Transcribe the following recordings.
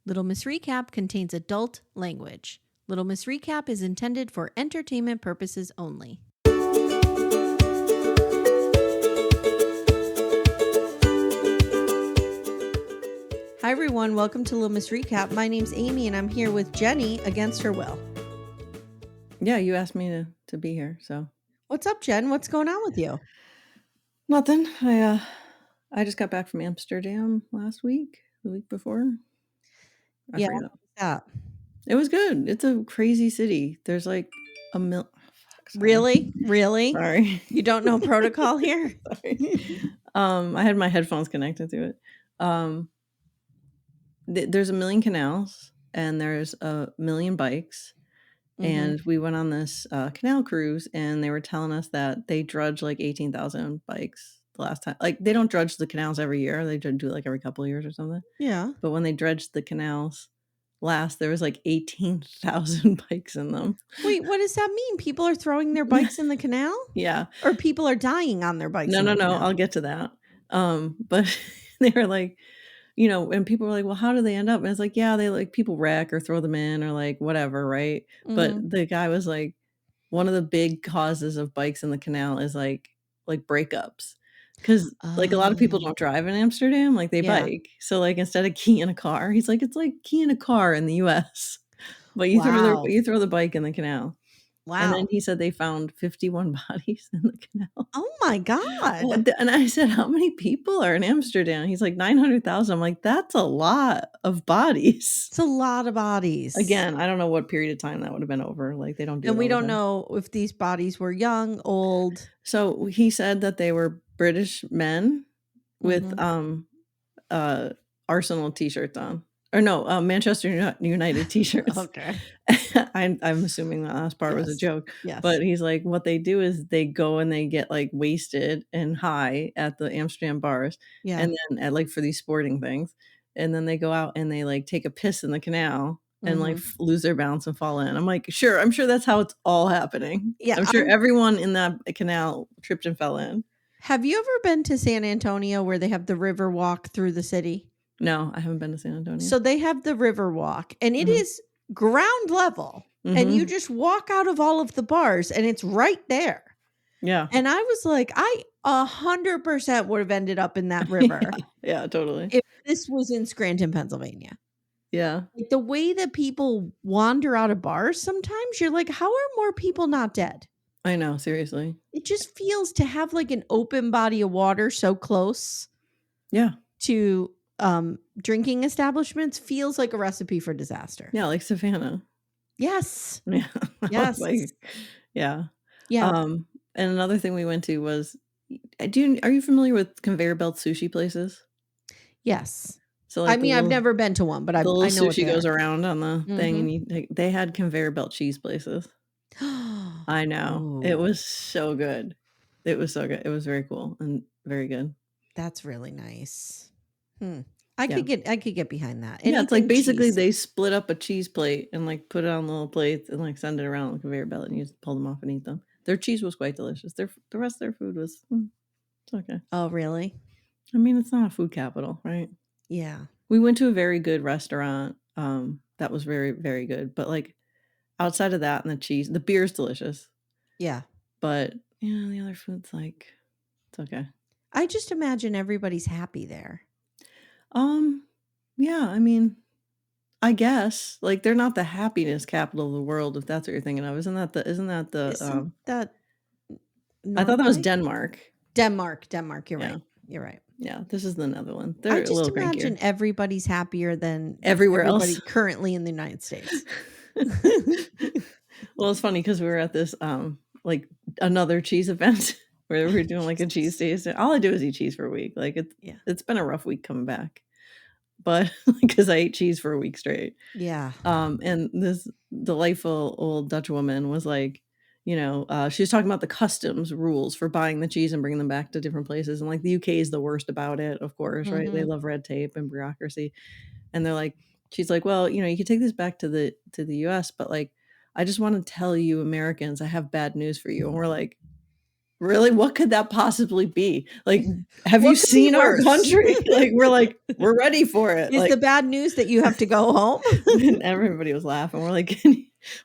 Little Miss Recap contains adult language. Little Miss Recap is intended for entertainment purposes only. Hi, everyone. Welcome to Little Miss Recap. My name's Amy, and I'm here with Jennie against her will. Yeah, you asked me to be here, so. What's up, Jen? What's going on with you? Nothing. I just got back from Amsterdam last week, the week before. I forget. What's that? It was good. It's a crazy city. There's like a Really? Sorry. You don't know protocol here? Sorry. I had my headphones connected to it. There's a million canals and there's a million bikes. And we went on this canal cruise, and they were telling us that they drudge like 18,000 bikes the last time. Like, they don't drudge the canals every year. They do like every couple of years or something. Yeah. But when they dredged the canals last, there was like 18,000 bikes in them. Wait, what does that mean? People are throwing their bikes in the canal? Yeah. Or people are dying on their bikes? No. I'll get to that. But they were like, and people were like, well, how do they end up? And it's like, yeah, they like people wreck or throw them in or like whatever, right? But the guy was like, one of the big causes of bikes in the canal is like breakups. Because like a lot of people don't drive in Amsterdam, like they bike. So like instead of keying a car, he's like, it's like keying a car in the US. But you throw the bike in the canal. Wow. And then he said they found 51 bodies in the canal. Oh my God. And I said, how many people are in Amsterdam? He's like 900,000. I'm like, that's a lot of bodies. It's a lot of bodies. Again, I don't know what period of time that would have been over. Like they don't do it. And we don't know if these bodies were young, old. So he said that they were British men with Arsenal t-shirts on. Or no, Manchester United t-shirts. Okay. I'm assuming that last part was a joke. Yes. But he's like, what they do is they go and they get like wasted and high at the Amsterdam bars. Yeah. And then at like for these sporting things. And then they go out and they like take a piss in the canal and like lose their balance and fall in. I'm like, sure. I'm sure that's how it's all happening. Yeah. I'm sure everyone in that canal tripped and fell in. Have you ever been to San Antonio where they have the river walk through the city? No, I haven't been to San Antonio. So they have the river walk, and it is ground level, and you just walk out of all of the bars, and it's right there. Yeah. And I was like, I 100% would have ended up in that river. Yeah, totally. If this was in Scranton, Pennsylvania. Yeah. Like the way that people wander out of bars, sometimes you're like, how are more people not dead? I know, seriously. It just feels to have like an open body of water so close. Yeah. To drinking establishments feels like a recipe for disaster. Yeah, like Savannah. Yes. Yeah. Yes. Yeah. Yeah. And another thing we went to was, are you familiar with conveyor belt sushi places? Yes. So like I've never been to one, but I know what sushi goes around on the thing, and they had conveyor belt cheese places. I know. It was so good. It was so good. It was very cool and very good. That's really nice. I could get behind that. Yeah, it's like basically they split up a cheese plate and like put it on little plates and like send it around the conveyor belt, and you just pull them off and eat them. Their cheese was quite delicious. The rest of their food was it's okay. Oh, really? I mean, it's not a food capital, right? Yeah. We went to a very good restaurant. That was very, very good. But like outside of that and the beer is delicious. Yeah. But the other food's like, it's okay. I just imagine everybody's happy there. Yeah, I mean, I guess like they're not the happiness capital of the world, if that's what you're thinking of. Isn't that I thought that was Denmark. Denmark. You're right. You're right. Yeah, this is the Netherlands. I just imagine everybody's happier than everywhere else currently in the United States. Well, it's funny because we were at this like another cheese event where we were doing like a cheese tasting. All I do is eat cheese for a week. Like it's been a rough week coming back, but because I ate cheese for a week straight. Yeah. And this delightful old Dutch woman was like, she was talking about the customs rules for buying the cheese and bringing them back to different places. And like the UK is the worst about it, of course, right? They love red tape and bureaucracy. And they're like, she's like, well, you can take this back to the US, but like, I just want to tell you Americans, I have bad news for you. And we're like, really? What could that possibly be? Like, have you What could be seen our worse? country? Like, we're ready for it. Is Like, the bad news that you have to go home? and everybody was laughing. We're like,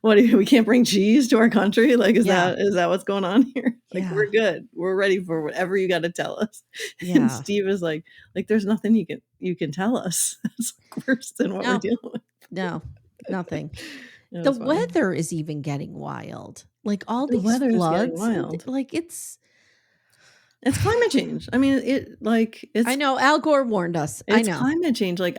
what do you, we can't bring cheese to our country? Like, is Yeah. that what's going on here? Like, Yeah. we're good. We're ready for whatever you got to tell us. And Yeah. Steve is like, there's nothing you can tell us. That's worse than what we're No. dealing with. No. Nothing. It The was funny. weather is even getting wild. Like all The these weather is getting floods and wild. like it's It's climate change. I mean, I know Al Gore warned us. I it's know. climate change. Like,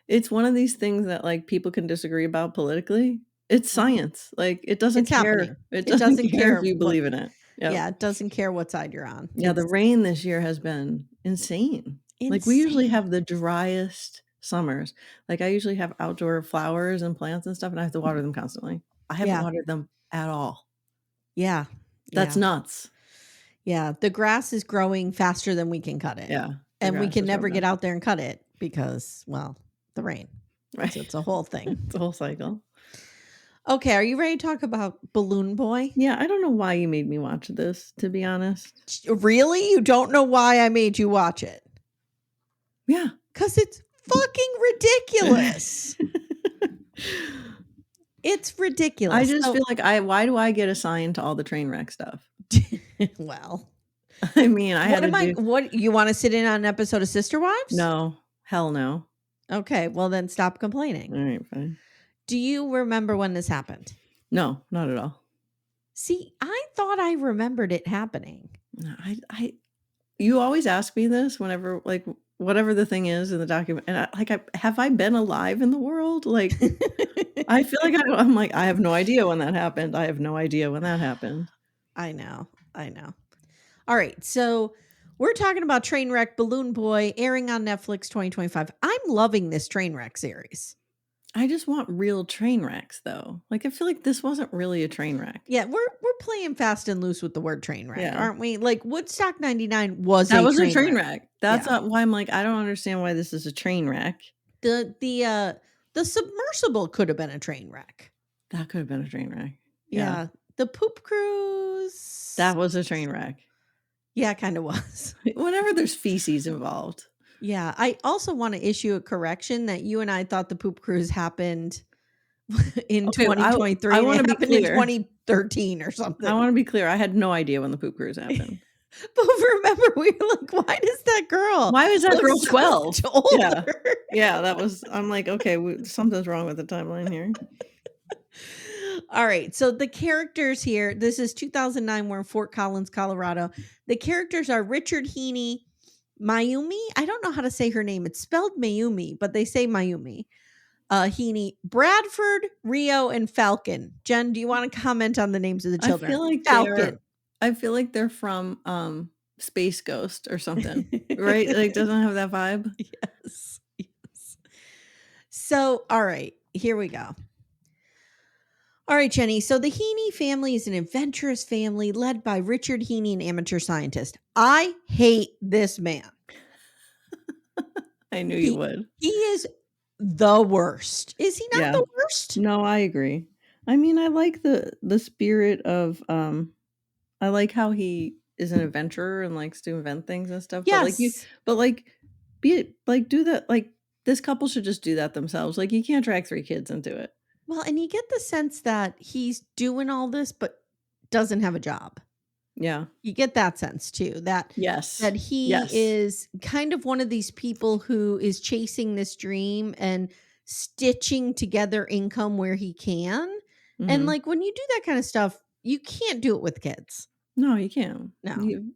it's one of these things that, like, people can disagree about politically. It's Mhm. science. Like, it doesn't It's happening. care. It It doesn't doesn't care if care you what believe in it. Yep. yeah, it doesn't care what side you're on. Yeah, the It's rain this year has been insane. Like, we usually insane. have the driest summers. Like, I usually have outdoor flowers and plants and stuff, and I have to water them constantly. I haven't Yeah. watered them at all. Yeah. That's Yeah. nuts. Yeah. The grass is growing faster than we can cut it. Yeah, the And we grass can is real never get bad. out there and cut it because, well, the rain. Right. So it's a whole thing. It's a whole cycle. Okay, are you ready to talk about Balloon Boy? Yeah, I don't know why you made me watch this, to be honest. Really? You don't know why I made you watch it? Yeah. Because it's fucking ridiculous. It's ridiculous. I just feel like why do I get assigned to all the Trainwreck stuff? Well, I mean, I had to do what you want to sit in on an episode of Sister Wives? No. Hell no. Okay, well then stop complaining. All right, fine. Do you remember when this happened? No, not at all. See, I thought I remembered it happening. No, you always ask me this whenever, like, whatever the thing is in the document, and have I been alive in the world? Like, I feel like I'm like, I have no idea when that happened. I have no idea when that happened. I know. All right, so we're talking about Trainwreck Balloon Boy airing on Netflix 2025. I'm loving this Trainwreck series. I just want real train wrecks, though. Like, I feel like this wasn't really a train wreck. Yeah, we're playing fast and loose with the word train wreck, Yeah. aren't we? Like Woodstock 99 was That a was a train train wreck. wreck. That's why I'm like, I don't understand why this is a train wreck. The submersible could have been a train wreck. That could have been a train wreck. Yeah. The poop cruise. That was a train wreck. Yeah, it kind of was. Whenever there's feces involved. Yeah. I also want to issue a correction that you and I thought the poop cruise happened in 2023. I want to be happened clear. in 2013 or something. I want to be clear. I had no idea when the poop cruise happened. But remember, we were like, why does that girl? Why was that girl 12? So older? Yeah, that was, I'm like, okay, something's wrong with the timeline here. All right. So the characters here, this is 2009. We're in Fort Collins, Colorado. The characters are Richard Heene, Mayumi. I don't know how to say her name. It's spelled Mayumi, but they say Mayumi. Heene, Bradford, Rio, and Falcon. Jen, do you want to comment on the names of the children? I feel like Falcon. I feel like they're from Space Ghost or something, right? Like, doesn't have that vibe? Yes. So, all right, here we go. All right, Jenny. So the Heene family is an adventurous family led by Richard Heene, an amateur scientist. I hate this man. I knew you would. He is the worst. Is he not the worst? No, I agree. I mean, I like the spirit of I like how he is an adventurer and likes to invent things and stuff. Yes. Do that. Like, this couple should just do that themselves. Like, you can't drag 3 kids into it. Well, and you get the sense that he's doing all this, but doesn't have a job. Yeah. You get that sense too, that he is kind of one of these people who is chasing this dream and stitching together income where he can. Mm-hmm. And like, when you do that kind of stuff, you can't do it with kids. No, you can't. No. You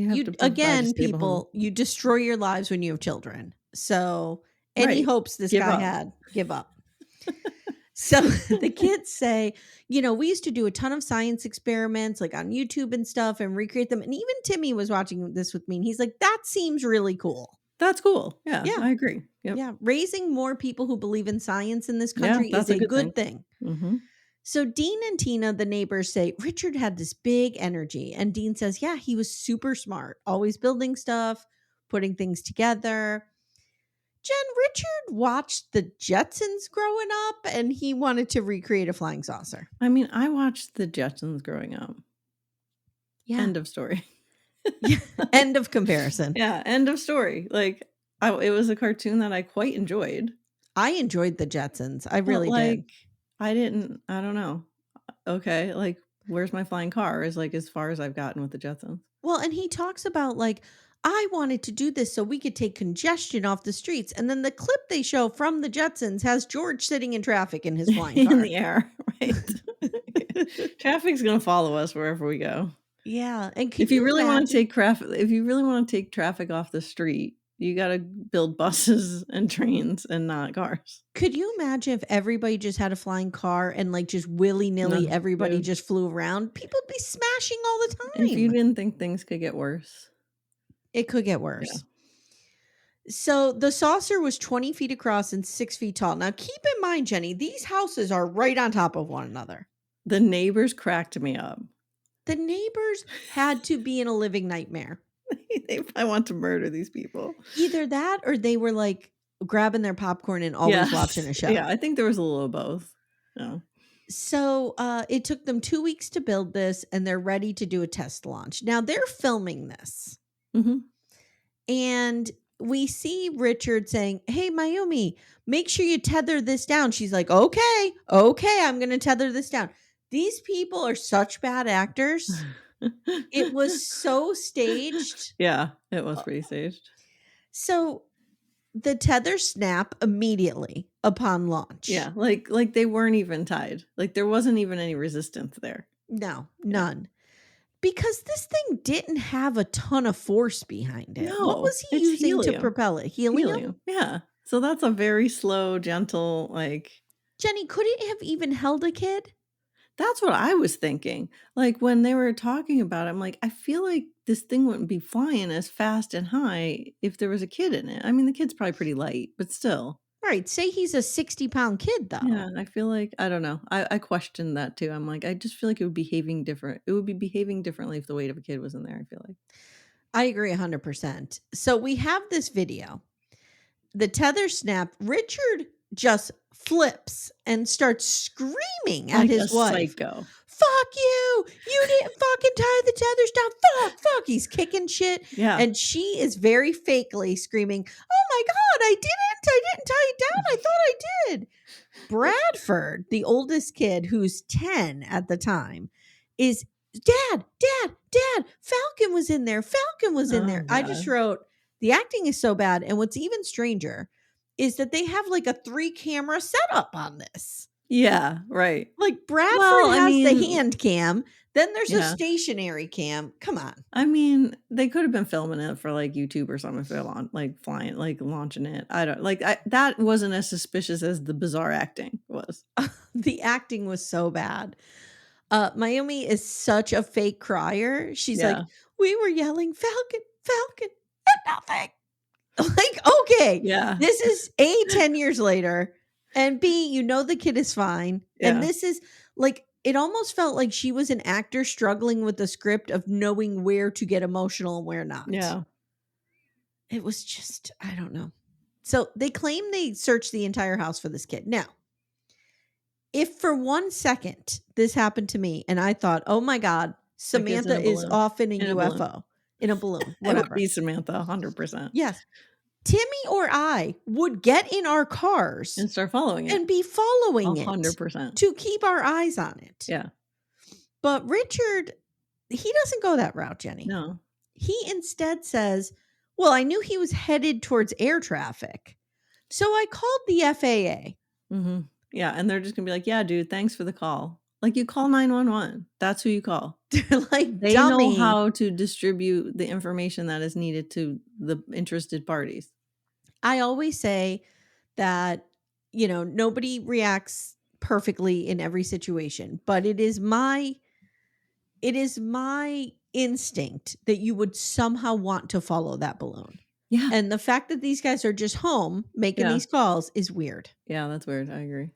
have to again, people, you destroy your lives when you have children. So any hopes this guy had, give up. So the kids say, we used to do a ton of science experiments like on YouTube and stuff and recreate them. And even Timmy was watching this with me and he's like, that seems really cool. That's cool. Yeah, I agree. Yep. Yeah. Raising more people who believe in science in this country is a good thing. Mm-hmm. So Dean and Tina, the neighbors, say Richard had this big energy. And Dean says, yeah, he was super smart, always building stuff, putting things together. Jen, Richard watched the Jetsons growing up and he wanted to recreate a flying saucer. I mean, I watched the Jetsons growing up. Yeah. End of story. Yeah. End of comparison. Yeah, end of story. Like, it was a cartoon that I quite enjoyed, I enjoyed the Jetsons. I but, really like, did. I don't know. Okay, like, where's my flying car is, like, as far as I've gotten with the Jetsons. Well, and he talks about like, I wanted to do this so we could take congestion off the streets. And then the clip they show from the Jetsons has George sitting in traffic in his flying In car. the air, right? Traffic's gonna follow us wherever we go. Yeah. And could you If you really wanna take traffic off the street, you gotta build buses and trains and not cars. imagine if everybody just had a flying car and like just willy No, nilly everybody dude. just flew around? People would be smashing all the If you time. didn't think things could get worse. It could get Yeah. worse. So the saucer was 20 feet across and 6 feet tall. Now keep in mind, Jenny, these houses are right on top of one another. The neighbors cracked me up. The neighbors had to be in a living nightmare. They probably want to murder these people. Either that or they were like grabbing their popcorn and always watching Yes. a Yeah, show. I think there was a little of both. Yeah. So it took them 2 weeks to build this and they're ready to do a test launch. Now they're filming this. Mhm. And we see Richard saying, "Hey, Mayumi, make sure you tether this down." She's like, "Okay, okay, I'm going to tether this down." These people are such bad actors. It was so staged. Yeah, it was Uh, pretty staged. So the tether snap immediately upon launch. Yeah, like they weren't even tied. Like, there wasn't even any resistance there. No, Yeah. none. Because this thing didn't have a ton of force behind it. What No, was he it's using to helium. propel it? Helium? Helium, yeah. So that's a very slow, gentle, like Jenny, could it have even held a kid? that's what I was thinking. Like, when they were talking about it, I'm like, I feel like this thing wouldn't be flying as fast and high if there was a kid in it. I mean, the kid's probably pretty light, but still. Right. Say he's a 60-pound kid, Yeah, though. I feel like I don't know. I questioned that too. I'm like, I just feel like it would be behaving differently if the weight of a kid was in there, I feel like. I agree 100%. So we have this video. The tether snap. Richard just flips and starts screaming at Like a his wife. psycho. Fuck you. You didn't fucking tie the tethers down. Fuck, fuck. He's kicking shit. Yeah. And she is very fakely screaming, "Oh my God, I didn't tie it down. I thought I did." Bradford, the oldest kid who's 10 at the time, is Dad, Dad, Dad, Falcon was in there. Falcon was in Oh there. I just god. wrote, the acting is so bad. And what's even stranger is that they have like a 3 camera setup on this. Yeah, right. Like Bradford Well, I has the mean hand cam, then there's a yeah. stationary cam. Come on. I mean, they could have been filming it for, like, YouTube or something if they're flying like, launching it. I don't like, I that wasn't as suspicious as the bizarre acting was. The acting was so bad. Mayumi is such a fake crier. She's like, Yeah. "We were yelling, Falcon, Falcon, and nothing." Like, okay, Yeah. this is A, 10 years later, and B, you know the kid is fine. And Yeah. this is like, it almost felt like she was an actor struggling with the script of knowing where to get emotional and where not. Yeah. It was just, I don't know. So they claim they searched the entire house for this kid. Now, if for 1 second this happened to me and I thought, "Oh my God, The kid's in Samantha a is balloon. off in a In a balloon. UFO, in a balloon, It would whatever." be Samantha 100%. Yes. Timmy or I would get in our cars And start following it. and be following it 100%. to keep our eyes on it. Yeah. But Richard, he doesn't go that route, Jenny. No. He instead says, "Well, I knew he was headed towards air traffic. So I called the FAA." Mhm. Yeah, and they're just gonna be like, "Yeah, dude, thanks for the call." Like, you call 911. That's who you call. They're like, They know "Dummy." how to distribute the information that is needed to the interested parties. I always say that, nobody reacts perfectly in every situation, but it is my instinct that you would somehow want to follow that balloon. Yeah. And the fact that these guys are just home making Yeah. these calls is weird. Yeah, that's weird. I agree.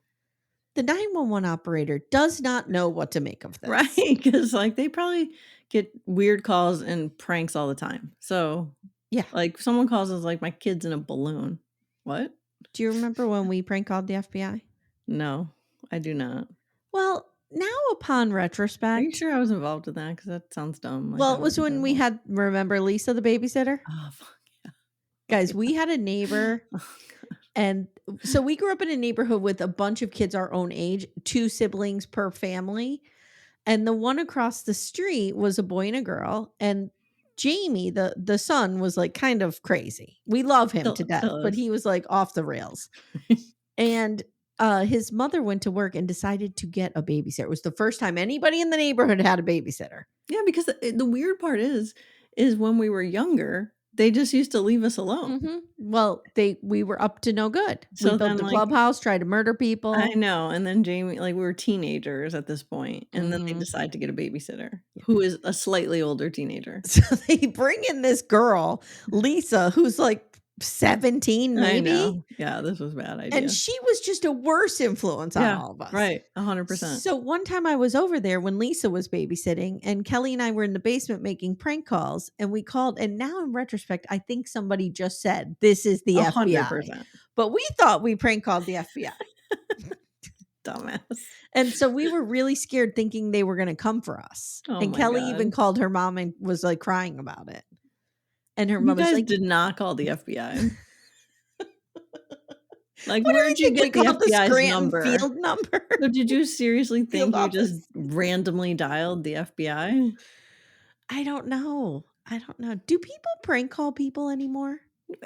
The 911 operator does not know what to make of Right, this. because like, they probably get weird calls and pranks all the time. So, Yeah. like, someone calls us like, "My kid's in a balloon." What? Do you remember when we prank called the FBI? No, I do not. Well, now upon Are you retrospect, sure I was involved in that? Because that sounds dumb, like, well, I it would was have been when we involved. had remember Lisa, the babysitter? Oh, fuck, yeah. Oh, Guys, yeah. we had a neighbor, Oh, god. and so we grew up in a neighborhood with a bunch of kids our own age, 2 siblings per family, and the one across the street was a boy and a girl, and Jamie, the son, was, like, kind of crazy. We love him to death, Still but is. he was, like, off the rails. And, his mother went to work and decided to get a babysitter. It was the first time anybody in the neighborhood had a babysitter. Yeah, because the weird part is when we were younger, they just used to leave us alone. Mhm. Well, we were up to no good. We So built then, the like clubhouse, tried to murder I people. know, and then Jamie like, we were teenagers at this point, and then they Mhm. decide to get a babysitter Yeah. who is a slightly older teenager. So they bring in this girl, Lisa, who's, like, 17 I maybe, know. Yeah, this was a bad and idea. she was just a worse influence on Yeah, all of us. right, 100%. So one time I was over there when Lisa was babysitting, and Kelly and I were in the basement making prank calls, and we called, and now in retrospect, I think somebody just said, "This is the FBI." 100%. But we thought we prank called the FBI. Dumbass. And so we were really scared thinking they were gonna come for us. Oh And my Kelly even god. called her mom and was, like, crying about it. And her You mother's guys like, did not call the FBI. Like, "What do we where'd you think? We get the called the FBI's Scranton number? field number? So did you seriously Field think you just office?" randomly dialed the FBI? I don't know. I don't know. Do people prank call people anymore?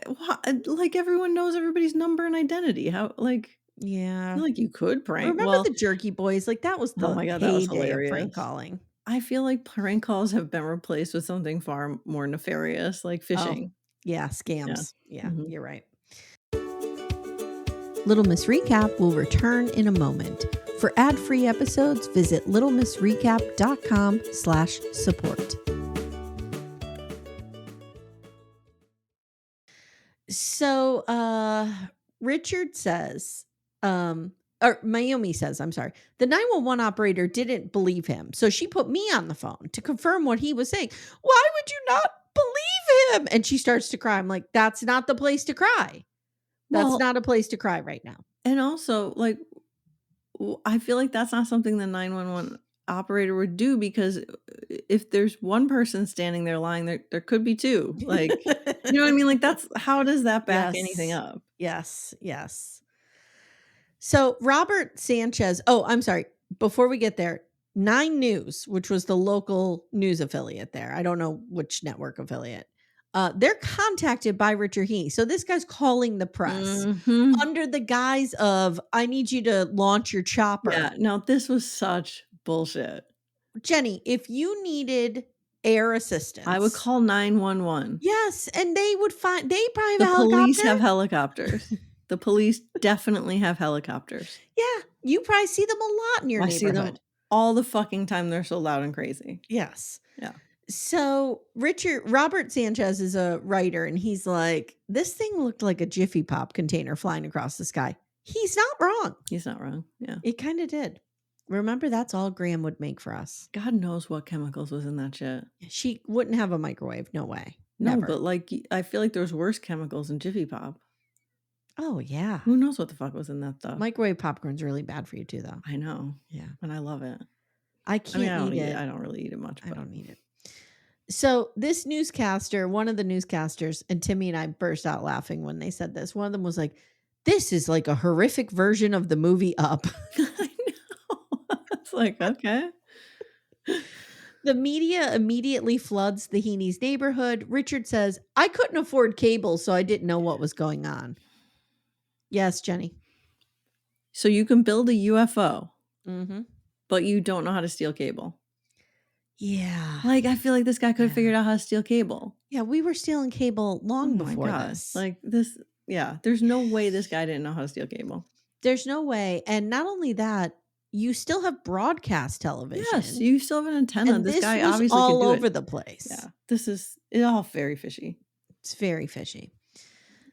Wha like, everyone knows everybody's number and identity. How like, I Yeah. feel like you could prank Remember well, the Jerky Boys? Like, that was oh the my god, that was heyday of prank hilarious. calling. I feel like prank calls have been replaced with something far more nefarious, like Oh, phishing. yeah, Yeah. scams. Yeah, Mhm. you're right. Little Miss Recap will return in a moment. For ad-free episodes, visit littlemissrecap.com/support. So, Richard says, or Mayumi says, I'm sorry, the 911 operator didn't believe him. So she put me on the phone to confirm what he was saying. Why would you not believe him? And she starts to cry. I'm like, that's not the place to cry. That's Well, not a place to cry right now. and also, like, I feel like that's not something the 911 operator would do because if there's one person standing there lying, there could be 2. Like, you know what I mean? Like, that's how does that back anything Yes. up? Yes. Yes. So Robert Sanchez, oh, I'm sorry. Before we get there, Nine News, which was the local news affiliate there. I don't know which network affiliate. They're contacted by Richard Heene. So this guy's calling the press Mhm. under the guise of, I need you to launch your Yeah, chopper. no, this was such bullshit. Jenny, if you needed air I would assistance, call 911. yes, and they probably have The a police helicopter. have helicopters. The police definitely have helicopters. Yeah, you probably see them a lot in your I see them neighborhood. all the fucking time, they're so loud and crazy. Yes. Yeah, So Robert Sanchez is a writer, and he's like, this thing looked like a Jiffy Pop container flying across the sky. He's not wrong. he's not wrong, yeah. It kind of did. Remember, that's all Graham would make for us. God knows what chemicals was in that shit. She wouldn't have a microwave. No way. No, Never. but, like, I feel like there's worse chemicals in Jiffy Pop. Oh, yeah. Who knows what the fuck was in that stuff? Microwave popcorn's really bad for you too, though. I know, Yeah. and I love it. I I mean, can't eat it. I don't really eat it much, I but don't eat it. So this newscaster, one of the newscasters, and Timmy and I burst out laughing when they said this. One of them was like, this is like a horrific version of the movie Up. I know. It's like, okay. The media immediately floods the Heene's neighborhood. Richard says, I couldn't afford cable, so I didn't know what was going on. Yes, Jenny. So you can build a UFO, Mm-hmm. but you don't know how to steal cable. Yeah. Like, I feel like this guy could have Yeah. figured out how to steal cable. Yeah, we were stealing cable Oh long my before god. this. Like, this yeah, there's no way this guy didn't know how to steal cable. There's no way. And not only that, you still have broadcast Yes, television. you still have an antenna. And This this guy was obviously could all do over it. the place. Yeah, this is it's all very fishy. It's very fishy.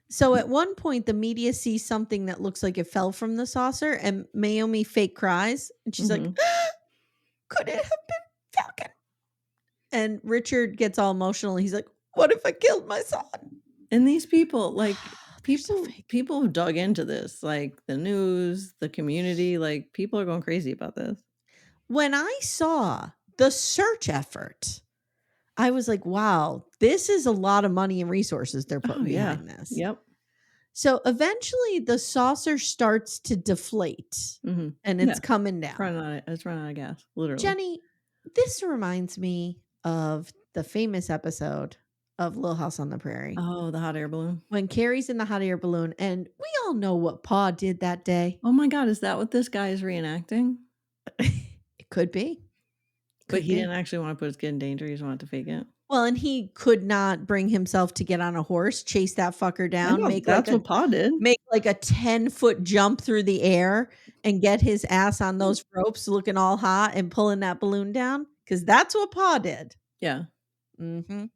So at one point, the media sees something that looks like it fell from the saucer, and Naomi fake cries, and she's like, Mhm. "Could it have been Falcon?" And Richard gets all emotional. He's like, "What if I killed my son?" And these people, like, They're so fake. people have dug into this, like, the news, the community, like, people are going crazy about this. when I saw the search effort, I was like, wow, this is a lot of money and resources they're Oh, putting yeah. behind this. Yep. So eventually the saucer starts to deflate Mhm. and Yeah. it's coming It's down. running out of gas, literally. Jenny, this reminds me of the famous episode of Little House on the Prairie Oh, the hot air balloon. when Carrie's in the hot air balloon. And we all know what Pa did that day. Oh my god, is that what this guy is reenacting? It could be. But Could he be. didn't actually wanna put his kid in danger, he just wanted to fake it? Well, and he could not bring himself to get on a horse, chase that fucker I down, know, that's what Pa did. make like a 10-foot jump through the air and get his ass on those ropes looking all hot and pulling that balloon down, because that's what Pa did. Yeah. Mhm.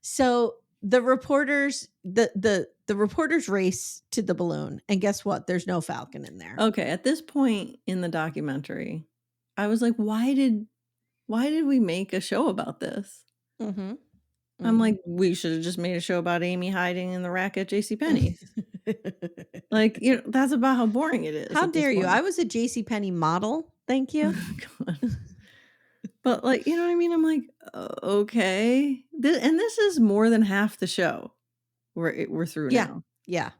So the reporters race to the balloon, and guess what? There's no falcon in there. Okay, at this point in the documentary, I was like, why did we make a show about this? Mhm. I'm Mhm. like, we should have just made a show about Amye hiding in the rack at JCPenney's. Like, that's about how boring it is How at this dare you? I point. was a JCPenney model. Thank you. God. But, like, you know what I mean? I'm like, okay. And this is more than half the show we're through Yeah. now. Yeah. And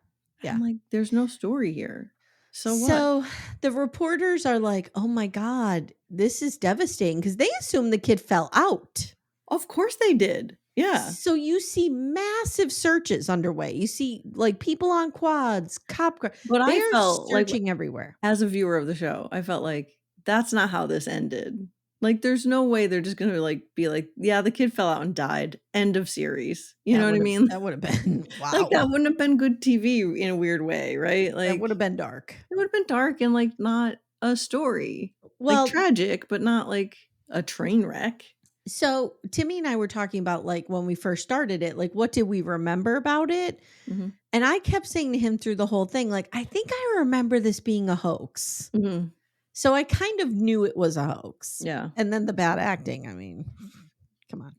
Yeah. I'm like, there's no story here. So what? So the reporters are like, "Oh my god, this is devastating," because they assume the kid fell out. Of course they did. Yeah. So you see massive searches underway. You see like people on quads, cop car. But I They're felt like, searching everywhere. as a viewer of the show, I felt like that's not how this ended. Like, there's no way they're just gonna, like, be like, "Yeah, the kid fell out and died. End of series." You know what I mean? That would have been Like, that wow. wouldn't have been good TV in a weird way, right? That Like, would have been dark. it would've been dark and, like, not a story. Like, Well, tragic, but not, like, a train wreck. so Timmy and I were talking about like when we first started it, like what did we remember about it? Mhm. And I kept saying to him through the whole thing, like, I think I remember this being a hoax. Mhm. So I kind of knew it was a hoax. Yeah. And then the bad acting, I mean, come on.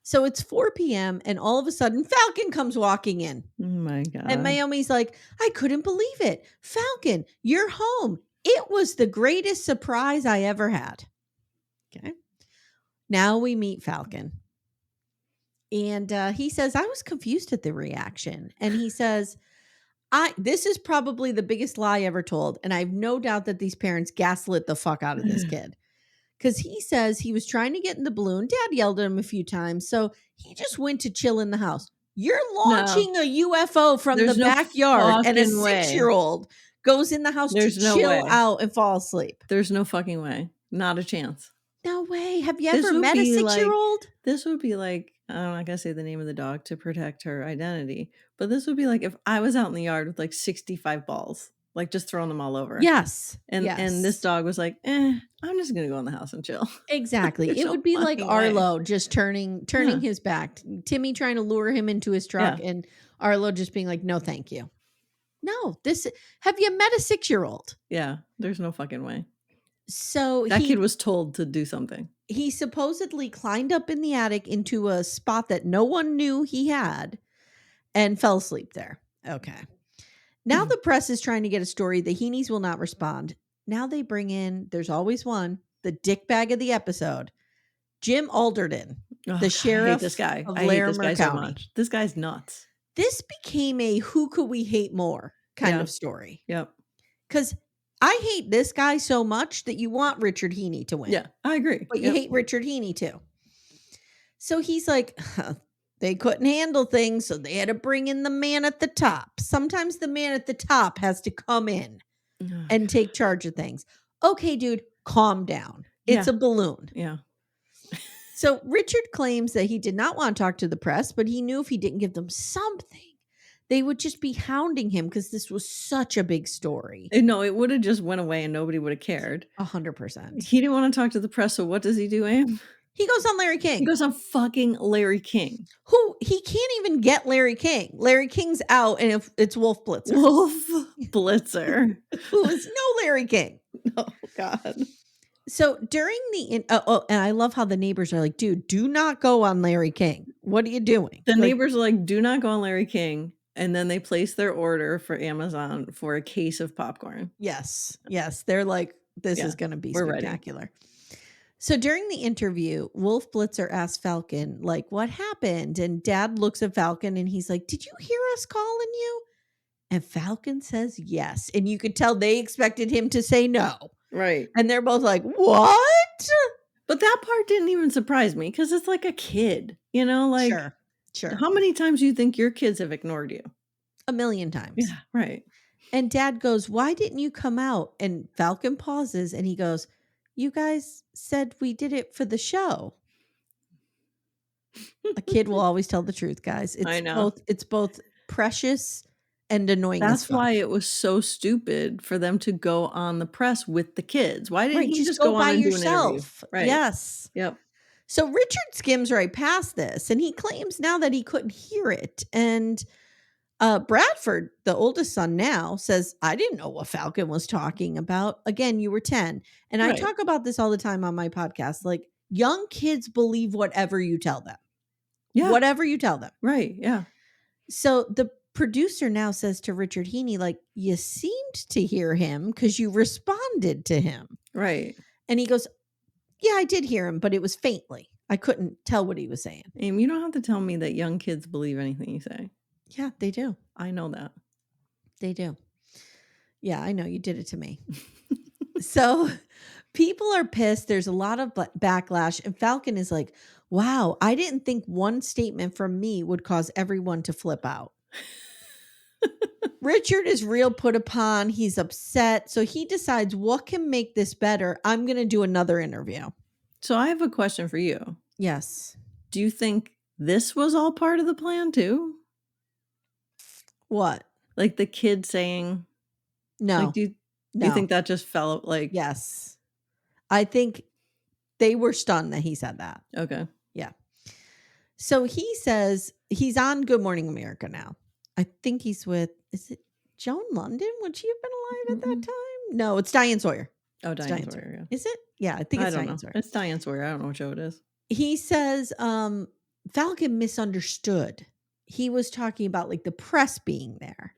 So it's 4 p.m. and all of a sudden Falcon comes walking in. Oh my And god. Naomi's like, I couldn't believe it. Falcon, you're home. It was the greatest surprise I ever had. Okay. Now we meet Falcon. And he says, I was confused at the reaction. And he says, this is probably the biggest lie ever told. And I have no doubt that these parents gaslit the fuck out of this kid. Because he says he was trying to get in the balloon. Dad yelled at him a few times. So he just went to chill in the house. You're No. launching a UFO from the There's no backyard, and a fucking way. 6-year-old goes in the house to There's no chill way. out and fall asleep. There's no fucking way. Not a chance. No way. Have you This ever would met a be like 6-year-old? this would be like, I'm not gonna say the name of the dog to protect her identity, but this would be like if I was out in the yard with like 65 balls, like just throwing them all over. Yes. And this Yes. dog was like, I'm just gonna go in the house and chill. Exactly. There's It no would be like fucking way. Arlo just turning Yeah. his back. Timmy trying to lure him into his truck, Yeah. and Arlo just being like, "No, thank you." No, this have you met a 6-year-old? Yeah. There's no fucking way. So That kid was told to do something. he supposedly climbed up in the attic into a spot that no one knew he had and fell asleep there. Okay. Now the press is trying to get a story. The Heenes will not respond. Now they bring in, there's always one, the dickbag of the episode, Jim Alderton, Oh, God, the I sheriff hate this guy. of I hate this Larimer guy so County. much. This guy's nuts. This became a who could we hate more kind Yeah. of story. Yep. Because I hate this guy so much that you want Richard Heene to win. Yeah, I agree. But you Yep. hate Richard Heene too. So he's like, they couldn't handle things, so they had to bring in the man at the top. Sometimes the man at the top has to come in Oh, and take charge of things. Okay, dude, calm down. It's Yeah. a balloon. Yeah. So Richard claims that he did not want to talk to the press, but he knew if he didn't give them something, they would just be hounding him because this was such a big story. No, it would have just went away and nobody would have cared. 100%. He didn't want to talk to the press, so what does he do, Aim? He goes on Larry He King, goes on fucking Larry King. who he can't even get Larry King. Larry King's out, and it's Wolf Blitzer, Wolf Blitzer. who is no Larry King. Oh, God. So during the and I love how the neighbors are like, dude, do not go on Larry King. What are you doing? The Like, neighbors are like, do not go on Larry King. And then they place their order for Amazon for a case of popcorn. yes, they're like, This Yeah, is gonna be we're ready. spectacular. So during the interview, Wolf Blitzer asks Falcon, like, what happened? And Dad looks at Falcon and he's like, did you hear us calling you? And Falcon says yes. And you could tell they expected him to say no. Right. And they're both like, what? But that part didn't even surprise me because it's like a kid, like, Sure. Sure. how many times do you think your kids have ignored you? A million times. Yeah, right. And Dad goes, why didn't you come out? And Falcon pauses and he goes, you guys said we did it for the show. A kid will always tell the truth, guys. I know. It's both precious and annoying as That's why fuck. it was so stupid for them to go on the press with the kids. Why didn't Right, he just just go go on by and do an interview? yourself. Right. Yes. Yep. So Richard skims right past this and he claims now that he couldn't hear it. And Bradford, the oldest son now, says, I didn't know what Falcon was talking about. Again, you were 10. And I Right. talk about this all the time on my podcast. Like, young kids believe whatever you tell them, Yeah. whatever you tell them. Right. Yeah. So the producer now says to Richard Heene, like, you seemed to hear him because you responded to him. Right. And he goes, yeah, I did hear him, but it was faintly. I couldn't tell what he was saying. You don't have to tell me that young kids believe anything you say. Yeah, they do. I know that. They do. Yeah, I know you did it to me. So people are pissed. There's a lot of backlash. And Falcon is like, wow, I didn't think one statement from me would cause everyone to flip out. Richard is real put upon. He's upset. So he decides, what can make this better? I'm going to do another interview. So I have a question for you. Yes. Do you think this was all part of the plan too? What? Like the kid saying, like, No. do you No. think that just fell like, Yes. I think they were stunned that he said that. okay. Yeah. So he says he's on Good Morning America now. I think he's with, is it Joan London? Would she have been alive at that Mm-mm. time? No, it's Diane Sawyer. Oh, It's Diane Sawyer, yeah. Is it? Yeah, I think I it's don't Diane know. Sawyer. It's Diane Sawyer. I don't know what show it is. He says Falcon misunderstood. He was talking about like the press being there.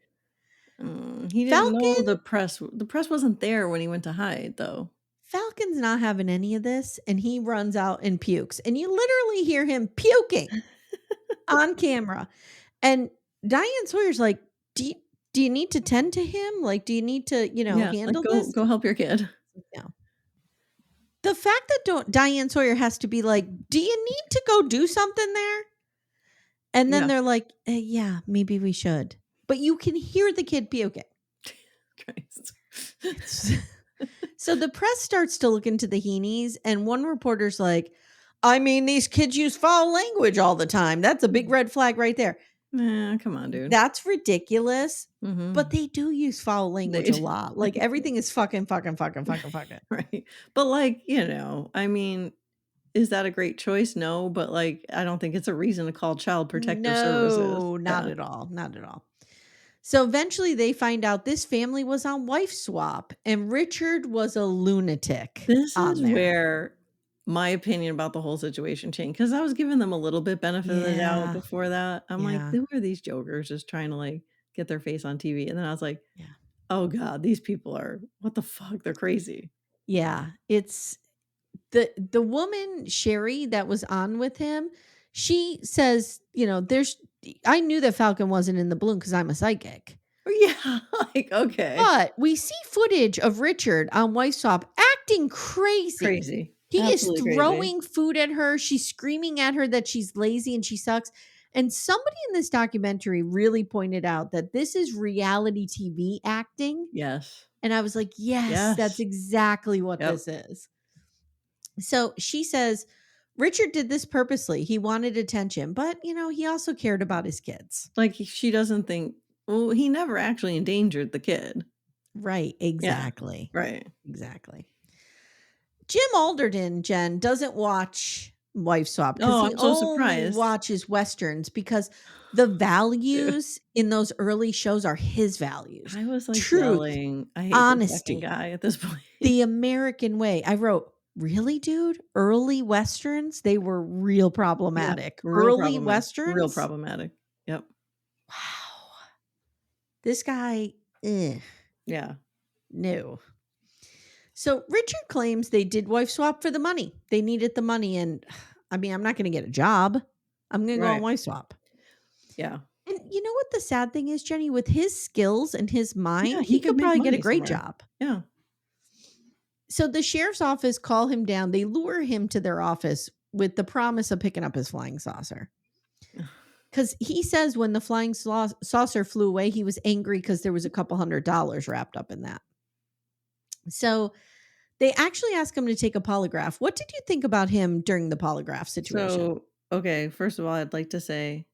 He didn't know Falcon the press wasn't there when he went to hide, though. Falcon's not having any of this, and he runs out and pukes. And you literally hear him puking on camera. And Diane Sawyer's like, do you need to tend to him? Like, do you need to, Yeah, like, handle go this? go help your kid. No. The fact that Diane Sawyer has to be like, do you need to go do something there? And then Yeah. they're like, yeah, maybe we should. But you can hear the kid puking. Christ. So the press starts to look into the Heenes, and one reporter's like, I mean, these kids use foul language all the time. That's a big red flag right there. Nah, come on, dude. That's ridiculous. Mhm. But they do use foul language They a lot. Like everything is fucking. right. But, like, I mean, is that a great choice? No, but, like, I don't think it's a reason to call Child Protective Services. No, not Yeah. at all. Not at all. So eventually they find out this family was on wife swap and Richard was a lunatic This on is there. where my opinion about the whole situation changed, because I was giving them a little bit benefit of the doubt Yeah. before that. I'm like, Yeah. "Who are these jokers just trying to, like, get their face on TV?" And then I was like, Yeah. "Oh god, these people are what the fuck? They're crazy." Yeah. It's the woman, Sherry, that was on with him. She says, I knew that Falcon wasn't in the balloon because I'm a psychic. Yeah, like, okay. But we see footage of Richard on wife swap acting crazy. Crazy. He is Absolutely crazy. throwing food at her. She's screaming at her that she's lazy and she sucks. And somebody in this documentary really pointed out that this is reality TV acting. Yes. And I was like, yes, that's Yes. exactly what Yep. this is. So she says, Richard did this purposely. He wanted attention, but, he also cared about his kids. Like, she doesn't think well, he never actually endangered the kid. Right. Yeah. Exactly. Right. Exactly. Jim Alderton, Jen, doesn't watch Wife Swap because Oh, he I'm so only surprised. watches Westerns because the Dude. values in those early shows are his values. I was, like, Truth, yelling, "I hate this fucking honesty, guy," at this point. the American way. I wrote, really, dude? Early Westerns? They were real Yeah. problematic. Real Early problematic. Real Westerns? problematic. Yep. Wow. This guy, Yeah. no. So Richard claims they did wife swap for the money. They needed the money. And I mean, I'm not going to get a job. I'm going to go on Right. wife swap. Yeah. And you know what the sad thing is, Jenny? With his skills and his Yeah, mind, he he could could make probably get a money great somewhere. job. Yeah. So the sheriff's office call him down. They lure him to their office with the promise of picking up his flying saucer. Because he says when the flying saucer flew away, he was angry because there was a couple $100 wrapped up in that. So they actually asked him to take a polygraph. What did you think about him during the polygraph situation? So, okay, first of all, I'd like to say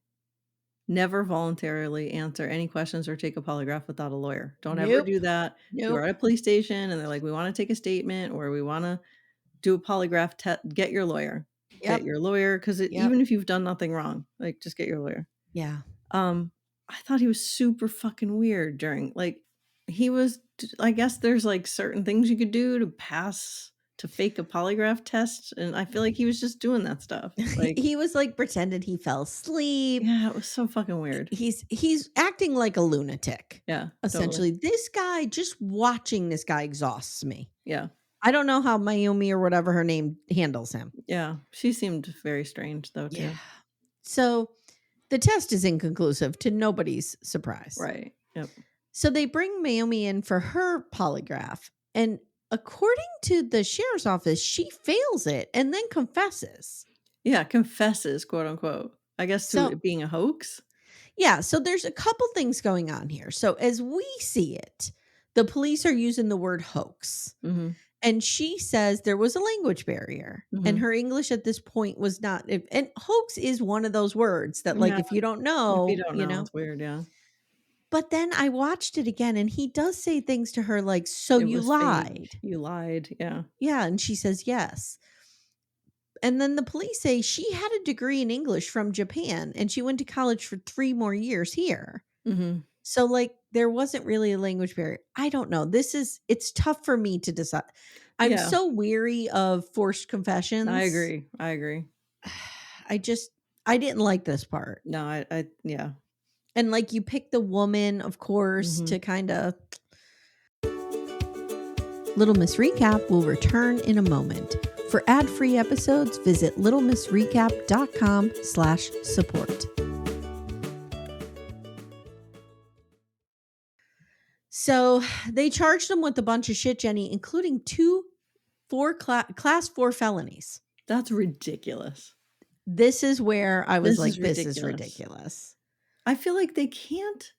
never voluntarily answer any questions or take a polygraph without a lawyer. Don't ever Nope. do that. If you're Nope. at a police station and they're like, "We wanna take a statement," or, "We wanna do a polygraph get your lawyer. Get Yep. your lawyer, 'cause Yep. even if you've done nothing wrong, like, just get your lawyer. Yeah. Um, I thought he was super fucking weird during like, he was I guess there's, like, certain things you could do to fake a polygraph test, and I feel like he was just doing that stuff. Like, He was like pretending he fell asleep. yeah, it was so fucking weird. He's acting like a lunatic. Yeah, totally. Essentially, this guy, just watching this guy exhausts me. Yeah, I don't know how Mayumi or whatever her name handles him. yeah. She seemed very strange though Yeah. too. So the test is inconclusive to nobody's surprise. Right. Yep. So they bring Mayumi in for her polygraph. And according to the sheriff's office, she fails it and then confesses. Yeah, confesses, quote unquote. I guess to So, it being a hoax. yeah, so there's a couple things going on here. So, as we see it, the police are using the word hoax. Mhm. And she says there was a language barrier and Mhm. her English at this point was not. And hoax is one of those words that, like, Yeah, if you don't if you know, don't know, it's weird, yeah. But then I watched it again and he does say things to her like, "So It you was fake. lied?" You lied, yeah. Yeah, and she says, "Yes." And then the police say she had a degree in English from Japan and she went to college for 3 more years here. Mhm. So, like, there wasn't really a language barrier. I don't know. It's tough for me to decide. I'm Yeah, so weary of forced I confessions. agree, I agree. I just I didn't like this part. No, I yeah. And, like, you pick the woman, of course, Mhm. to kinda Little Miss Recap will return in a moment. For ad-free episodes, visit littlemissrecap.com/support. So they charged him with a bunch of shit, Jenny, including class 4 felonies. That's ridiculous. This is where I was This is like, this is ridiculous. ridiculous. I feel like they can't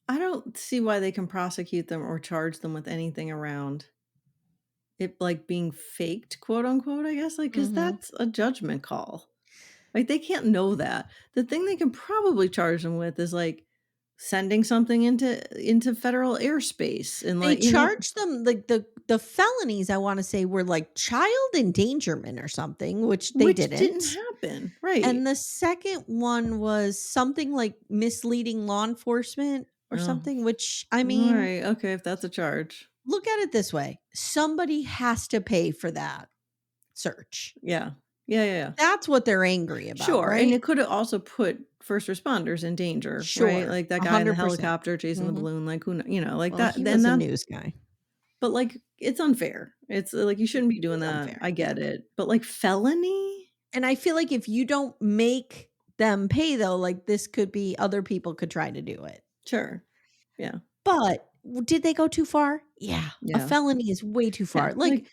I don't see why they can prosecute them or charge them with anything around it, like, being "faked," quote, unquote, I guess, like, because Mhm. that's a judgment call. Like, they can't know that. The thing they can probably charge them with is, like, sending something into federal airspace and, They like, you know charged them like the felonies I wanna say were like child endangerment or something, which they which didn't didn't. happen, right. And the second one was something like misleading law enforcement or Oh, something, which I mean, alright, okay, if that's a charge. look at it this way. Somebody has to pay for that search. Yeah. Yeah, yeah, yeah. That's what they're angry about, Sure, and right? it coulda also put first responders in danger, right? Sure. Like, that guy in the 100%. helicopter chasing the Mhm. balloon, like, who kn you know, like, Well, that he then was a that news guy. but, like, it's unfair. It's, like, you shouldn't be doing It's that, unfair. I Yeah. get it, but, like, felony? And I feel like if you don't make them pay though, like this could be other people could try to do it. Sure. Yeah. But did they go too far? Yeah. A Yeah. felony is way too Yeah, far. Like, like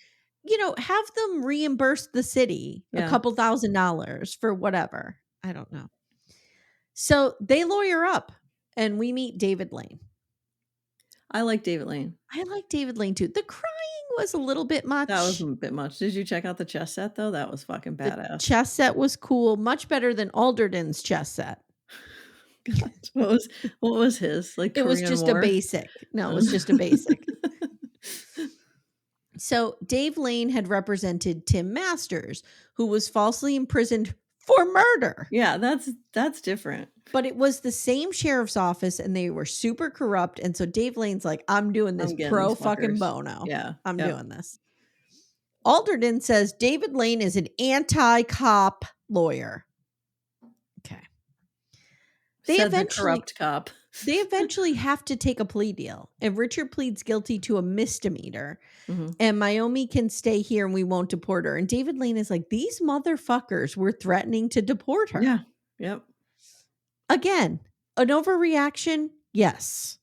have them reimburse the city a yeah. couple $1,000s for whatever. I don't know. So they lawyer up and we meet David Lane. I like David Lane. I like David Lane too. The crying was a little bit That was much. a bit much. Did you check out the chess set, though? That was fucking The badass. chess set was cool, much better than Alderton's chess set. God, what was his? Like, It was Korean just a War? basic. No, it Uh was just a basic. So Dave Lane had represented Tim Masters, who was falsely imprisoned for murder. Yeah, that's different. But it was the same sheriff's office and they were super corrupt. And so Dave Lane's like, I'm doing this I'm getting pro these fucking fuckers. bono. Yeah, I'm yep. doing this. Alderton says David Lane is an anti-cop lawyer. Okay. They Said the eventually corrupt cop. They eventually have to take a plea deal, and Richard pleads guilty to a misdemeanor, Mhm. and Naomi can stay here and we won't deport her. And David Lane is like, these motherfuckers were threatening to deport her. Yeah. Yep. Again, an overreaction? Yes.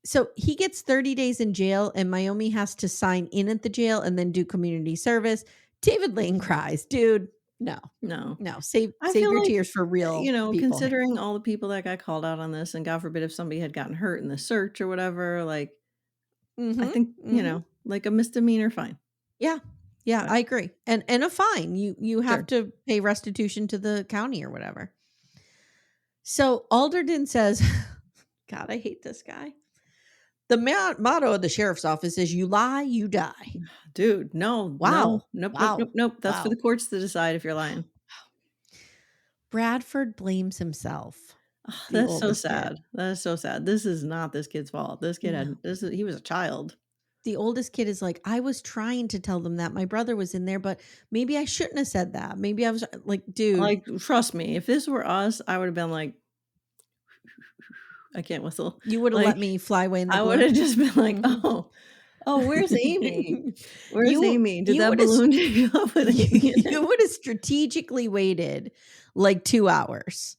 So he gets 30 days in jail, and Naomi has to sign in at the jail and then do community service. David Lane cries, dude, no, No. no, save I save feel your like, tears for real people here. considering all the people that got called out on this, and God forbid if somebody had gotten hurt in the search or whatever, like, I Mhm, think, mhm. like a misdemeanor, fine. Yeah. Yeah, But I agree. And a fine. You have sure. to pay restitution to the county or whatever. So Alderton says, God, I hate this guy. The motto of the sheriff's office is you lie, you die. Dude, no, no. Wow. Nope, nope, nope, Wow. nope. That's for the Wow. courts to decide if you're lying. Bradford blames himself, Ah, the that's so oldest kid. sad. That is so sad. This is not this kid's fault. This kid No. had he was a child. The oldest kid is like, I was trying to tell them that my brother was in there, but maybe I shouldn't have said that. Maybe I was like, dude, Like, trust me, if this were us, I would have been like, I can't whistle. you would have Like, let me fly away in the I would balloon. have just been like, Mhm. "Oh, oh, where's Amy? Where's you Amy? Did you that would have balloon take off with Amy in you it?" would have strategically waited like 2 hours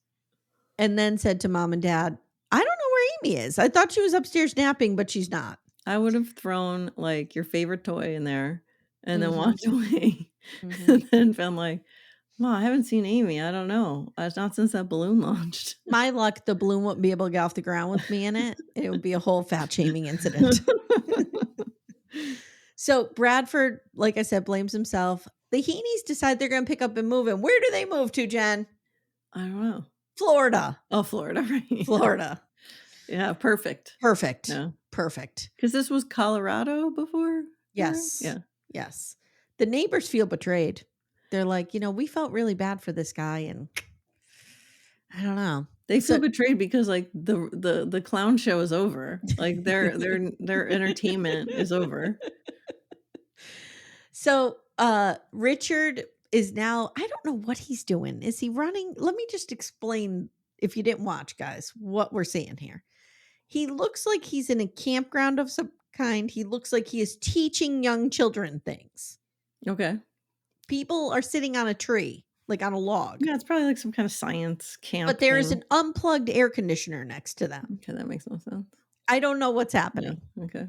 and then said to mom and dad, "I don't know where Amy is. I thought she was upstairs napping, but she's not." I would have thrown, like, your favorite toy in there and then Mhm, walked away mhm. and then been like, "Ma, I haven't seen Amy. I don't know. It's not since that balloon launched." My luck, the balloon wouldn't be able to get off the ground with me in it. It would be a whole fat shaming incident. So Bradford, like I said, blames himself. The Heenes decide they're gonna pick up and move him. Where do they move to, Jen? I don't know. Florida. Oh, Florida, right, yeah. Florida. Yeah, perfect. Perfect. Yeah, Perfect. because this was Colorado before there? Yes. Yeah. Yes. The neighbors feel betrayed. They're like, we felt really bad for this guy and I don't know. They feel So betrayed because, like, the clown show is over. Like, their entertainment is over. Richard is now I don't know what he's doing. Is he running? Let me just explain if you didn't watch, guys, what we're seeing here. He looks like he's in a campground of some kind. He looks like he is teaching young children things. Okay. People are sitting on a tree, like on a log, Yeah, it's probably, like, some kind of science but camp there is thing. an unplugged air conditioner next to them. Okay, that makes no sense. I don't know what's Yeah, happening. okay.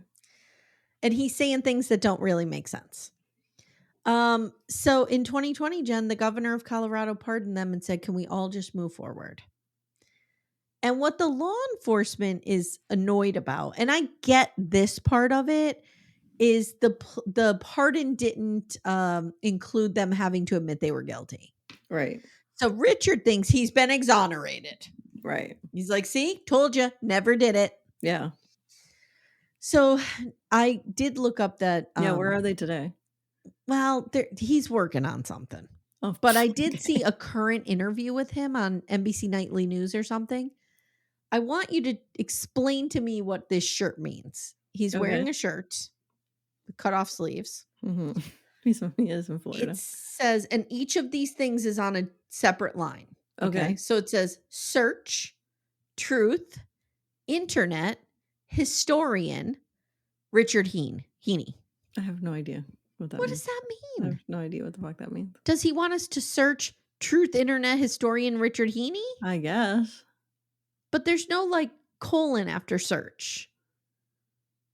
And he's saying things that don't really make sense. So in 2020, Jen, the governor of Colorado pardoned them and said, "Can we all just move forward?" And what the law enforcement is annoyed about, and I get this part of it, is the pardon didn't include them having to admit they were guilty. Right, So Richard thinks he's been exonerated. right. He's like, "See, told you, never did it." Yeah. So I did look up that. Yeah, where are they today? Well, he's working on something. Oh, But I did see okay. a current interview with him on NBC Nightly News or something. I want you to explain to me what this shirt means. He's Okay. wearing a shirt, with cut off sleeves. Mhm. He is in It Florida. says, and each of these things is on a separate line. Okay. Okay. So it says search, truth, internet, historian, Richard Heene. I have no idea what that What does means. that I have mean? no idea what the fuck that means. Does he want us to search truth, internet, historian, Richard Heene? I guess. But there's no like colon after search.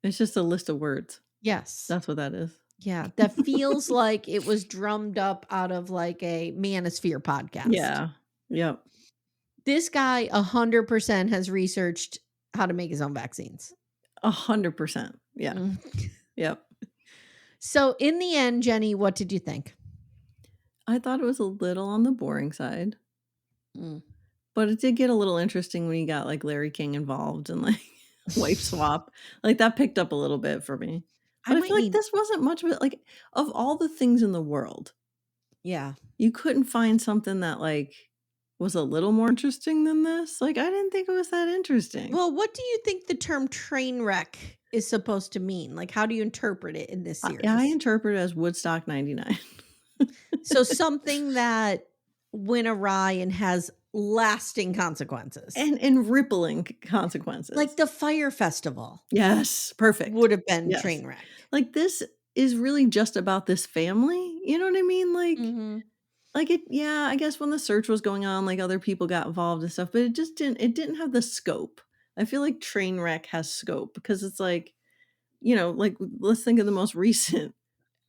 It's just a list of words. Yes. That's what that is. Yeah. That feels like it was drummed up out of like a Manosphere podcast. Yeah. Yep. This guy 100% has researched how to make his own vaccines. 100%. Yeah. Mm. Yep. So in the end, Jenny, what did you think? I thought it was a little on the boring side, Mm. but it did get a little interesting when you got, like, Larry King involved and, like, wife swap. Like, that picked up a little bit for me. I But I might feel like need, this wasn't much of it, like, of all the things in the world, yeah. you couldn't find something that, like, was a little more interesting than this? Like, I didn't think it was that interesting. Well, what do you think the term train wreck is supposed to mean? Like, how do you interpret it in this I series? interpret it as Woodstock '99. So something that went awry and has lasting consequences. And rippling consequences. Like the fire festival Yes, perfect. would have been Yes. Trainwreck. Like, this is really just about this family, you know what I mean? Mhm. Like it yeah, I guess when the search was going on, like, other people got involved and stuff, but it didn't have the scope. I feel like Trainwreck has scope because it's like, like, let's think of the most recent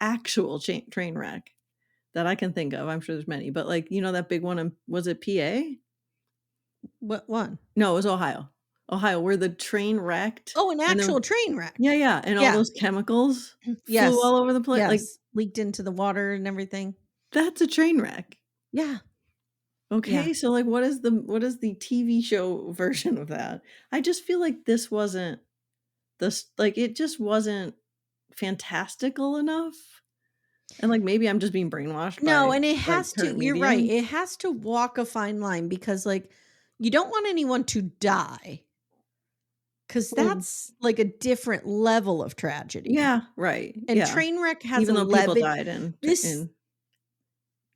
actual train wreck that I can think of. I'm sure there's many, but, like, that big one in was it PA? What one? No, it was Ohio. Ohio, where the train wrecked, Oh, an and actual then train yeah, wreck. yeah, and all Yeah. those chemicals flew Yes. all over the place. Like, Yes. Leaked into the water and everything. that's a train wreck. Yeah. Yeah. Okay, so, like, what is the TV show version of that? I just feel like this wasn't this like, it just wasn't fantastical enough, and, like, maybe I'm just being brainwashed No, by, and it like, has to current you're media. right, it has to walk a fine line because, like, you don't want anyone to die, because Well, that's, like, a different level of tragedy, yeah, right, and yeah. Trainwreck has a Even though people levity. died in This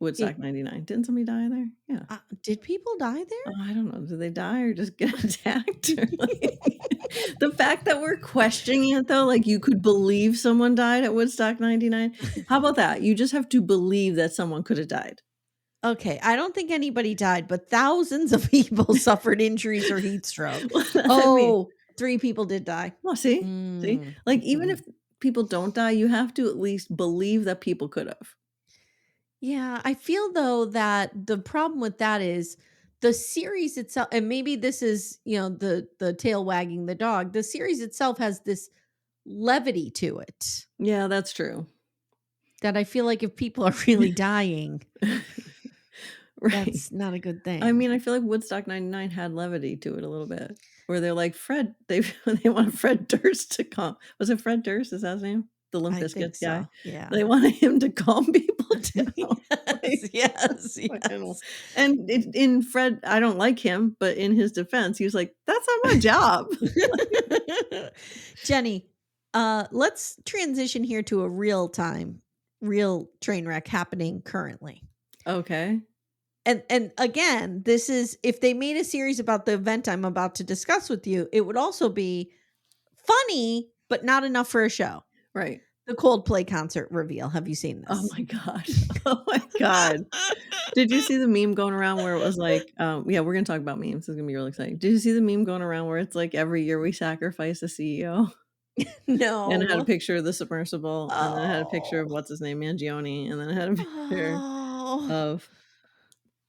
Woodstock it '99. Didn't somebody die there? Yeah. did people die there? Oh, I don't know. Did they die or just get attacked? Or like the fact that we're questioning it though, like you could believe someone died at Woodstock '99. How about that? You just have to believe that someone could have died. Okay, I don't think anybody died, but thousands of people suffered injuries or heat stroke. Well, I mean, Oh, 3 people did die. well, see? See? Like even if Mhm. people don't die, you have to at least believe that people could have. Yeah, I feel though that the problem with that is the series itself, and maybe this is, the tail wagging the dog. The series itself has this levity to it Yeah, that's true. that I feel like if people are really dying, Right. that's not a good I thing. mean, I feel like Woodstock '99 had levity to it a little bp, where they're like, Fred they they want Fred Durst to calm was it Fred Durst, is that his name? The Limp I think Bizkit guy? so. Yeah. They wanted him to calm people down, Yes, like, yes, fucking yes. and in Fred I don't like him, but in his defense, he was like, "That's not my job." Jenny, let's transition here to a real train wreck happening currently. Okay. And again, this is if they made a series about the event I'm about to discuss with you, it would also be funny, but not enough for a show. Right. The Coldplay concert reveal. Have you seen Oh this? my god. Oh my god. Did you see the meme going around where it was like, yeah, we're gonna talk about memes, it's gonna be really exciting. Did you see the meme going around where it's like, every year we sacrifice a CEO? And it had a No. picture of the submersible, and then it had a picture of Oh. what's his name, Mangione, and then it had a picture Oh.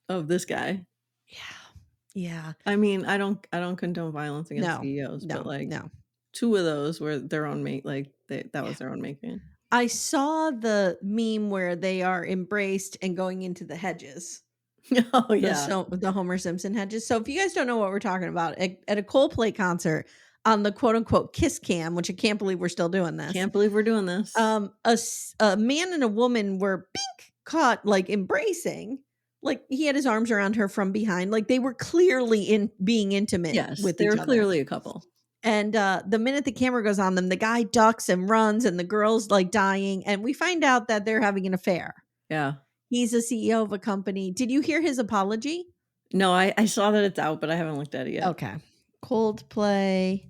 of this guy. Yeah. Yeah. I mean, I don't condone violence against No. CEOs, but, No. like, No. 2 of those were their own like, that Yeah. was their own making. I saw the meme where they are embraced and going into the hedges. Oh, yeah. The Homer Simpson hedges. So if you guys don't know what we're talking about, at a Coldplay concert on the quote unquote kiss cam, which I can't believe we're still doing this, Can't believe we're doing this. a man and a woman were bink caught like embracing. Like he had his arms around her from behind. Like they were clearly in being intimate Yes, with they each were other. clearly a couple. And the minute the camera goes on them, the guy ducks and runs, and the girl's like dying. And we find out that they're having an affair. Yeah. He's a CEO of a company. Did you hear his apology? No, I saw that it's out, but I haven't looked at it yet. Okay. Coldplay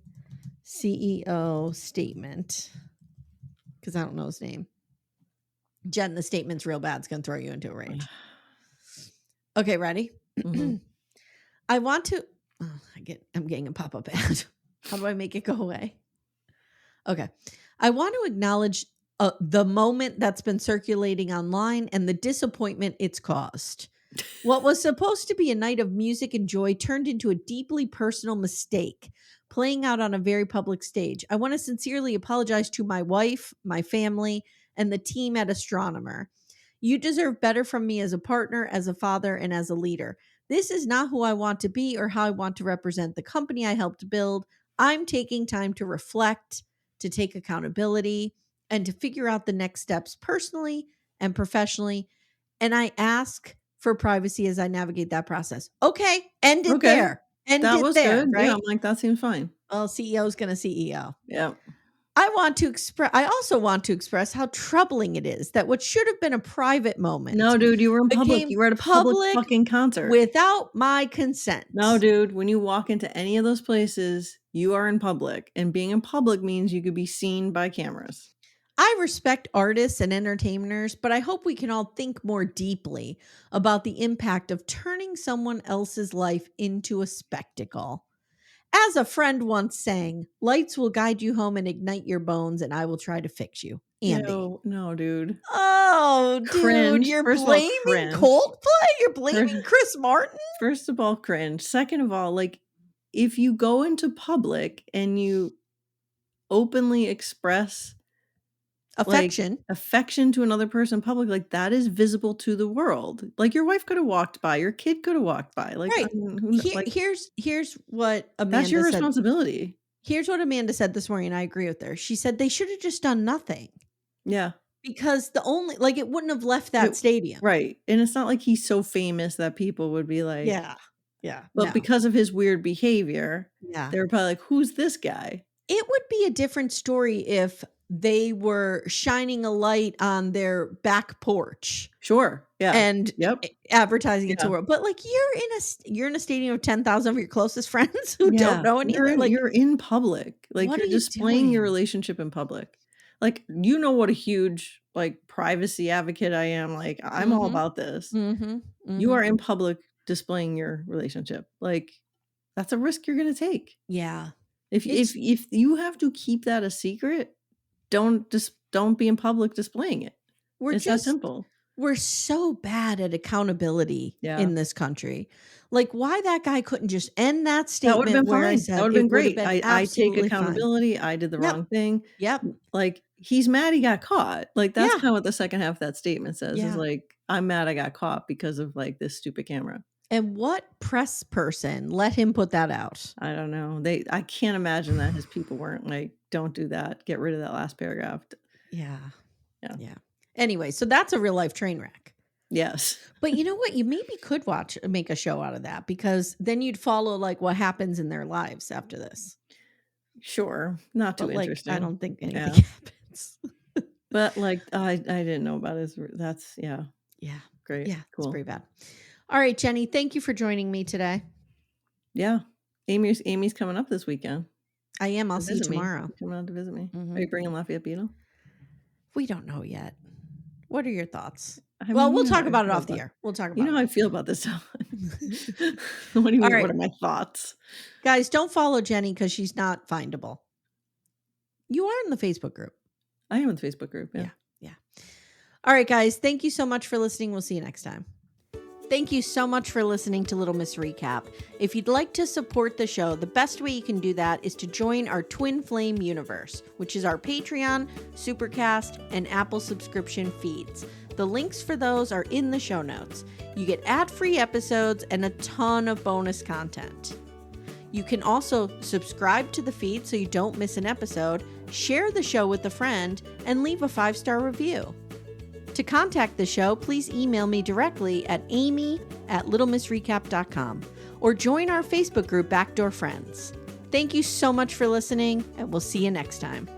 CEO statement, because I don't know his name. Jen, the statement's real bad. It's going to throw you into a rage. Okay, ready? Mhm. I want to. Oh, I'm getting a pop up ad. How do I make it go away? Okay. I want to acknowledge the moment that's been circulating online and the disappointment it's caused. What was supposed to be a night of music and joy turned into a deeply personal mistake, playing out on a very public stage. I want to sincerely apologize to my wife, my family, and the team at Astronomer. You deserve better from me as a partner, as a father, and as a leader. This is not who I want to be or how I want to represent the company I helped build. I'm taking time to reflect, to take accountability, and to figure out the next steps personally and professionally. And I ask for privacy as I navigate that process. Okay, end it Okay. there. End That it was there, good. Yeah, I'm right? like, that seems fine. Well, CEO is going to CEO. Yeah. I also want to express how troubling it is that what should have been a private No, moment dude, you were in public. became You were at a public public fucking concert. without my No, consent. dude, when you walk into any of those places, you are in public, and being in public means you could be seen by cameras. I respect artists and entertainers, but I hope we can all think more deeply about the impact of turning someone else's life into a spectacle. As a friend once sang, lights will guide you home and ignite your bones, and I will try to fix you. Amye. Yo, no, dude. Oh, dude, Cringe. you're First of all, blaming cringe. Coldplay? You're blaming Fir Chris Martin? First of all, cringe. Second of all, like, if you go into public and you openly express, like, Affection. affection to another person in public, like, that is visible to the world. Like, your wife coulda walked by, your kid coulda walked by, like, I Right. mean, who kn like, Here's what that's your Amanda said. responsibility. Here's what Amanda said this morning, and I agree with her. She said they should have just done nothing Yeah. because the only like it wouldn't have left that It stadium. Right, and it's not like he's so famous that people would be like Yeah. Yeah. but No. because of his weird behavior, Yeah. they were probably like, "Who's this guy?" It would be a different story if they were shining a light on their back porch Sure, yeah. and Yep. advertising it to Yeah. the world. But like you're in a stadium of 10,000 of your closest friends who don't Yeah, know any other. Like, you're in public, like, what are you're you displaying your doing? relationship in public. Like, you know what a huge, like, privacy advocate I am, like, I'm all Mhm. about this. Mhm. You are Mhm. in public displaying your relationship, like, that's a risk you're gonna take. Yeah. If It's you have to keep that a secret, don't be in public displaying it. we're It's that just simple. we're so bad at accountability Yeah. in this country. Like, why that guy couldn't just end that That would've statement been where I fine. That said would've been it would have great. been I take absolutely fine. accountability. I did the Yep. wrong thing. Yep. Like, he's mad he got caught. Like, that's Yeah. kinda what the second half of that statement says, is Yeah. like, "I'm mad I got caught because of, like, this stupid camera." And what press person let him put that out? I don't know. I can't imagine that his people weren't like, "Don't do that. Get rid of that last paragraph." Yeah. Yeah. Yeah. Anyway, so that's a real life train wreck. Yes. But you know what? You maybe could make a show out of that because then you'd follow like what happens in their lives after this. Sure. Not too But like, I interesting. don't think anything Yeah. happens. But, like, I didn't know about his that's yeah. Yeah. Great. Yeah. It's Cool. pretty bad. All right, Jenny, thank you for joining me today. Yeah. Amy's coming up this weekend I am. I'll to see you visit me. tomorrow. She's coming out to visit me. Are Mhm. you bringing Lafayette Beetle? We don't know yet. What are your thoughts? I Well, mean, we'll you know how talk I about it feel off the about air. We'll talk you about know it how I off feel the about this stuff. air. What do you All mean, what right. are my thoughts? Guys, don't follow Jenny because she's not findable. You are in the Facebook group. I am in the Facebook group, yeah. Yeah. Yeah. All right, guys. Thank you so much for listening. We'll see you next time. Thank you so much for listening to Little Miss Recap. If you'd like to support the show, the best way you can do that is to join our Twin Flame universe, which is our Patreon, Supercast, and Apple subscription feeds. The links for those are in the show notes. You get ad-free episodes and a ton of bonus content. You can also subscribe to the feed so you don't miss an episode, share the show with a friend, and leave a 5-star review. To contact the show, please email me directly at amy@littlemissrecap.com or join our Facebook group Backdoor Friends. Thank you so much for listening, and we'll see you next time.